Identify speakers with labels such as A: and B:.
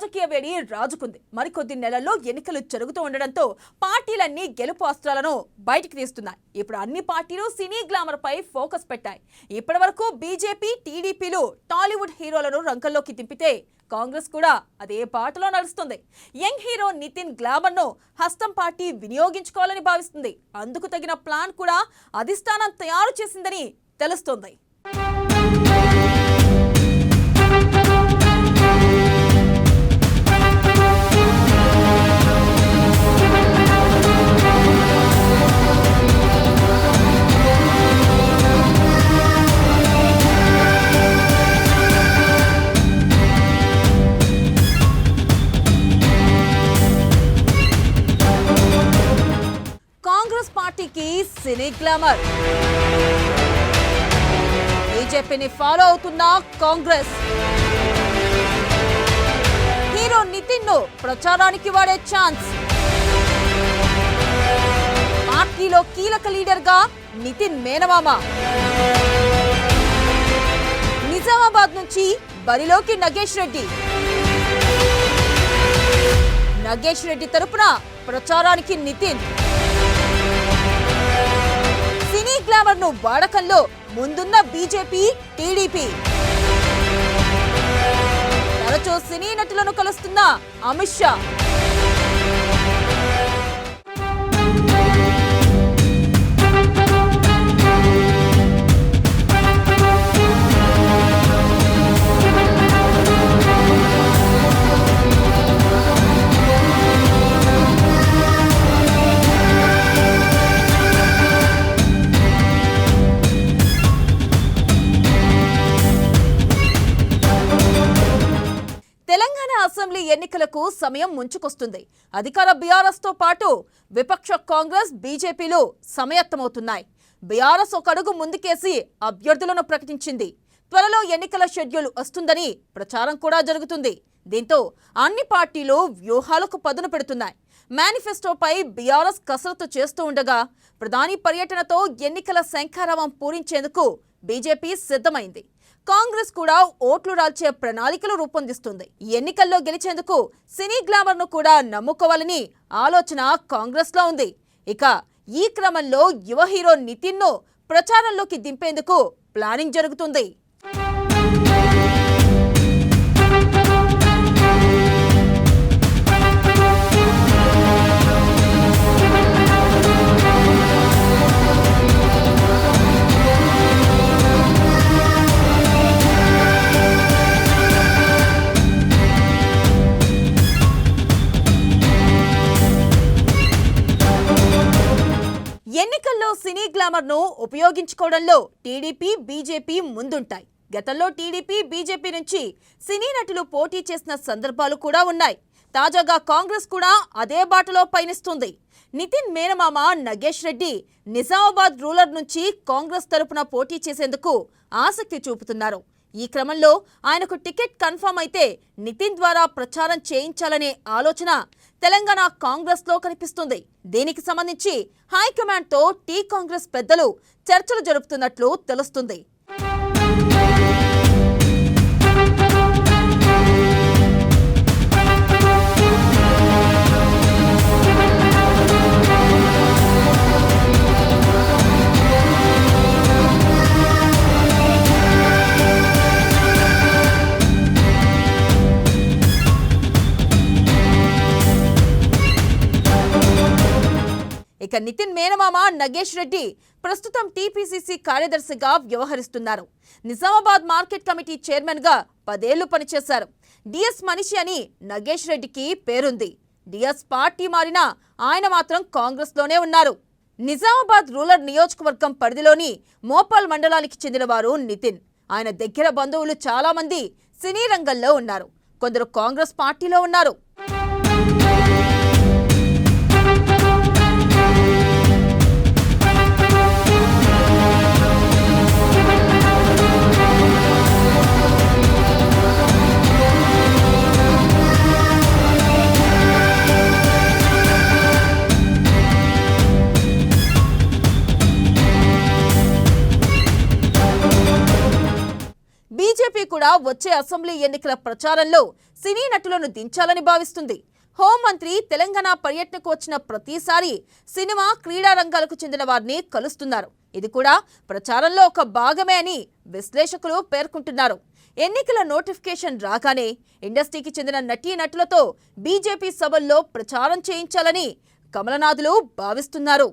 A: రాజకీయ వేడి రాజుకుంది. మరికొద్ది నెలల్లో ఎన్నికలు జరుగుతూ ఉండడంతో పార్టీలన్నీ గెలుపు అస్త్రాలను బయటికి తీస్తున్నాయి. ఇప్పుడు అన్ని పార్టీలు సినీ గ్లామర్ పై ఫోకస్ పెట్టాయి. ఇప్పటివరకు బీజేపీ, టీడీపీలు టాలీవుడ్ హీరోలను రంగంలోకి దింపితే కాంగ్రెస్ కూడా అదే బాటలో నడుస్తుంది. యంగ్ హీరో నితిన్ గ్లామర్ ను హస్తం పార్టీ వినియోగించుకోవాలని భావిస్తుంది. అందుకు తగిన ప్లాన్ కూడా అధిష్టానం తయారు చేసిందని తెలుస్తోంది. కాంగ్రెస్ పార్టీకి సినీ గ్లామర్, బీజేపీని ఫాలో అవుతున్న కాంగ్రెస్ హీరో నితిన్ ను ప్రచారానికి వాడే ఛాన్స్. పార్టీలో కీలక లీడర్ గా నితిన్ మేనమామ. నిజామాబాద్ నుంచి బరిలోకి నగేష్ రెడ్డి తరపున ప్రచారానికి నితిన్. సినీ గ్లామర్ ను వాడకంలో ముందున్న బీజేపీ, టీడీపీ. తరచూ సినీ నటులను కలుస్తున్న అమిత్ షా. తెలంగాణ అసెంబ్లీ ఎన్నికలకు సమయం ముంచుకొస్తుంది. అధికార బీఆర్ఎస్ తో పాటు విపక్ష కాంగ్రెస్, బీజేపీలు సమాయత్తమవుతున్నాయి. బీఆర్ఎస్ ఒక అడుగు ముందుకేసి అభ్యర్థులను ప్రకటించింది. త్వరలో ఎన్నికల షెడ్యూల్ వస్తుందని ప్రచారం కూడా జరుగుతుంది. దీంతో అన్ని పార్టీలు వ్యూహాలకు పదును పెడుతున్నాయి. మేనిఫెస్టోపై బీఆర్ఎస్ కసరత్తు చేస్తూ ఉండగా ప్రధాని పర్యటనతో ఎన్నికల శంఖారావం పూరించేందుకు బీజేపీ సిద్ధమైంది. కాంగ్రెస్ కూడా ఓట్లు రాల్చే ప్రణాళికలు రూపొందిస్తుంది. ఎన్నికల్లో గెలిచేందుకు సినీ గ్లామర్ ను కూడా నమ్ముకోవాలని ఆలోచన కాంగ్రెస్ లో ఉంది. ఇక ఈ క్రమంలో యువ హీరో నితిన్ ను ప్రచారంలోకి దింపేందుకు ప్లానింగ్ జరుగుతుంది. ఎన్నికల్లో సినీ గ్లామర్ ను ఉపయోగించుకోవడంలో టీడీపీ, బీజేపీ ముందుంటాయి. గతంలో టీడీపీ, బీజేపీ నుంచి సినీ నటులు పోటీ చేసిన సందర్భాలు కూడా ఉన్నాయి. తాజాగా కాంగ్రెస్ కూడా అదే బాటలో పయనిస్తుంది. నితిన్ మేనమామ నగేష్ రెడ్డి నిజామాబాద్ రూరల్ నుంచి కాంగ్రెస్ తరపున పోటీ చేసేందుకు ఆసక్తి చూపుతున్నారు. ఈ క్రమంలో ఆయనకు టికెట్ కన్ఫర్మ్ అయితే నితిన్ ద్వారా ప్రచారం చేయించాలనే ఆలోచన తెలంగాణ కాంగ్రెస్ లో కనిపిస్తుంది. దీనికి సంబంధించి హైకమాండ్ తో టీ కాంగ్రెస్ పెద్దలు చర్చలు జరుపుతున్నట్లు తెలుస్తుంది. ఇక నితిన్ మేనమామ నగేష్ రెడ్డి ప్రస్తుతం టీపీసీసీ కార్యదర్శిగా వ్యవహరిస్తున్నారు. నిజామాబాద్ మార్కెట్ కమిటీ చైర్మన్ గా 10 ఏళ్లు పనిచేశారు. డిఎస్ మనిషి అని నగేష్ రెడ్డికి పేరుంది. డిఎస్ పార్టీ మారినా ఆయన మాత్రం కాంగ్రెస్ లోనే ఉన్నారు. నిజామాబాద్ రూరల్ నియోజకవర్గం పరిధిలోని మోపాల్ మండలానికి చెందినవారు నితిన్. ఆయన దగ్గర బంధువులు చాలా మంది సినీ రంగంలో ఉన్నారు. కొందరు కాంగ్రెస్ పార్టీలో ఉన్నారు. బీజేపీ కూడా వచ్చే అసెంబ్లీ ఎన్నికల ప్రచారంలో సినీ నటులను దించాలని భావిస్తుంది. హోంమంత్రి తెలంగాణ పర్యటనకు వచ్చిన ప్రతిసారి సినిమా, క్రీడా రంగాలకు చెందిన వారిని కలుస్తున్నారు. ఇది కూడా ప్రచారంలో ఒక భాగమే అని విశ్లేషకులు పేర్కొంటున్నారు. ఎన్నికల నోటిఫికేషన్ రాగానే ఇండస్ట్రీకి చెందిన నటీనటులతో బీజేపీ సభల్లో ప్రచారం చేయించాలని కమలనాథులు భావిస్తున్నారు.